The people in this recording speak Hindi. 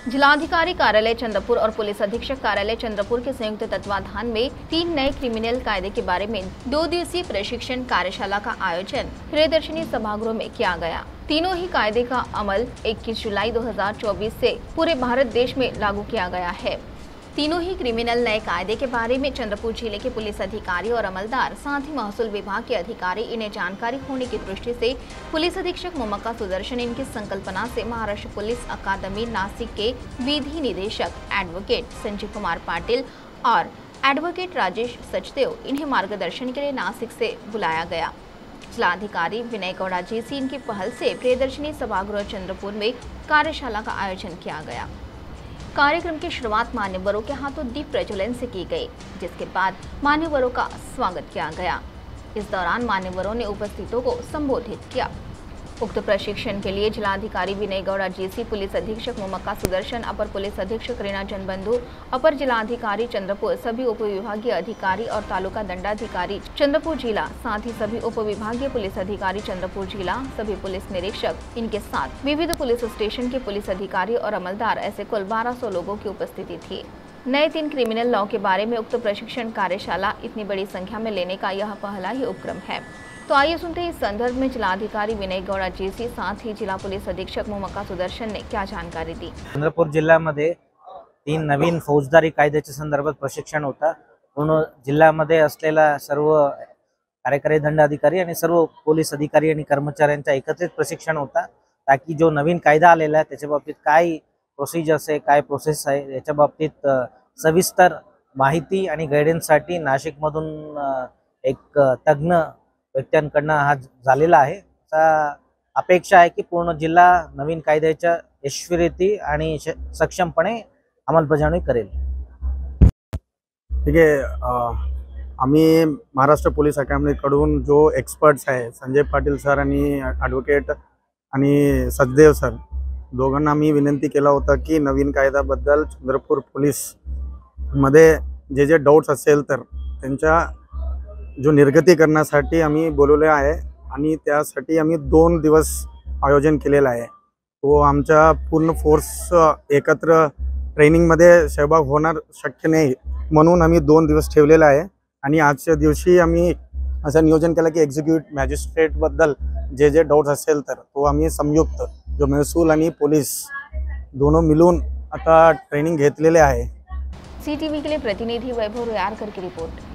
जिलाधिकारी कार्यालय चंद्रपुर और पुलिस अधीक्षक कार्यालय चंद्रपुर के संयुक्त तत्वाधान में 3 नए क्रिमिनल कायदे के बारे में 2 दिवसीय प्रशिक्षण कार्यशाला का आयोजन प्रियदर्शनी सभागृह में किया गया। तीनों ही कायदे का अमल 21 जुलाई 2024 से पूरे भारत देश में लागू किया गया है। तीनों ही क्रिमिनल नए कायदे के बारे में चंद्रपुर जिले के पुलिस अधिकारी और अमलदार, साथ ही महसूल विभाग के अधिकारी इन्हें जानकारी होने की दृष्टि से पुलिस अधीक्षक मोमक्का सुदर्शन इनकी संकल्पना से महाराष्ट्र पुलिस अकादमी नासिक के विधि निदेशक एडवोकेट संजीव कुमार पाटिल और एडवोकेट राजेश सचदेव इन्हें मार्गदर्शन के लिए नासिक से बुलाया गया। जिलाधिकारी विनय गौड़ा जीसी इनकी पहल से प्रियदर्शनी सभागृह चंद्रपुर में कार्यशाला का आयोजन किया गया। कार्यक्रम की शुरुआत मान्यवरों के हाथों दीप प्रज्वलन से की गई, जिसके बाद मान्यवरों का स्वागत किया गया। इस दौरान मान्यवरों ने उपस्थितों को संबोधित किया। उक्त प्रशिक्षण के लिए जिलाधिकारी विनय गौड़ा जीसी, पुलिस अधीक्षक मोमक्का सुदर्शन, अपर पुलिस अधीक्षक रीना जनबंधु, अपर जिलाधिकारी चंद्रपुर, सभी उपविभागीय अधिकारी और तालुका दंडाधिकारी चंद्रपुर जिला, साथ ही सभी उपविभागीय पुलिस अधिकारी चंद्रपुर जिला, सभी पुलिस निरीक्षक, इनके साथ विविध पुलिस स्टेशन के पुलिस अधिकारी और अमलदार, ऐसे कुल 1200 लोगों की उपस्थिति थी। नए 3 क्रिमिनल लॉ के बारे में उक्त प्रशिक्षण कार्यशाला इतनी बड़ी संख्या में लेने का यह पहला ही उपक्रम है। तो आइए सुनते हैं इस संदर्भ में जिलाधिकारी विनय गौड़ा जीसी, साथ ही जिला पुलिस अधीक्षक मोमक्का सुदर्शन ने क्या जानकारी दी। चंद्रपूर जिल्ह्यामध्ये 3 नवीन फौजदारी कायद्याच्या संदर्भात प्रशिक्षण होता। पूर्ण जिल्ह्यामध्ये असलेला सर्व कार्यकारी दंडाधिकारी आणि सर्व पोलीस अधिकारी आणि कर्मचाऱ्यांचा एकत्रित प्रशिक्षण होता, ताकि जो नवीन कायदा आलेला आहे त्याच्या बाबतीत काय प्रोसिजर्स आहे, काय प्रोसेस आहे, याच्या बाबतीत सविस्तर माहिती आणि गायडन्ससाठी नाशिकमधून एक तज्ञ व्यक्तींकडून हा झालेला आहे। अपेक्षा आहे की पूर्ण जिल्हा नवीन कायद्याच्या यशस्वी आणि सक्षमपणे अंमलबजावणी करेल। ठीक आहे, आम्ही महाराष्ट्र पोलीस अकादमीकडून जो एक्सपर्ट्स आहे संजय पाटील सर आणि ॲडव्होकेट आणि सचदेव सर दोघांना आम्ही विनंती केला होता की नवीन कायद्याबद्दल चंद्रपूर पोलीस मध्ये जे डाउट्स असेल तर त्यांच्या जो निर्गती करण्यासाठी आम्ही बोलवले आहे आणि त्यासाठी आम्ही 2 दिवस आयोजन केलेला आहे। तो आमच्या पूर्ण फोर्स एकत्र ट्रेनिंगमध्ये सहभाग होणार शक्य नाही म्हणून आम्ही 2 दिवस ठेवलेला आहे आणि आजच्या दिवशी आम्ही असं नियोजन केलं की एक्झिक्यूटिव्ह मॅजिस्ट्रेट बद्दल जे डाउट्स असेल तर तो आम्ही संयुक्त जो महसूल आणि पोलीस दोनों मिलून आता ट्रेनिंग घेतलेले आहे। CTV के लिए प्रतिनिधि वैभव रोयारकर की रिपोर्ट।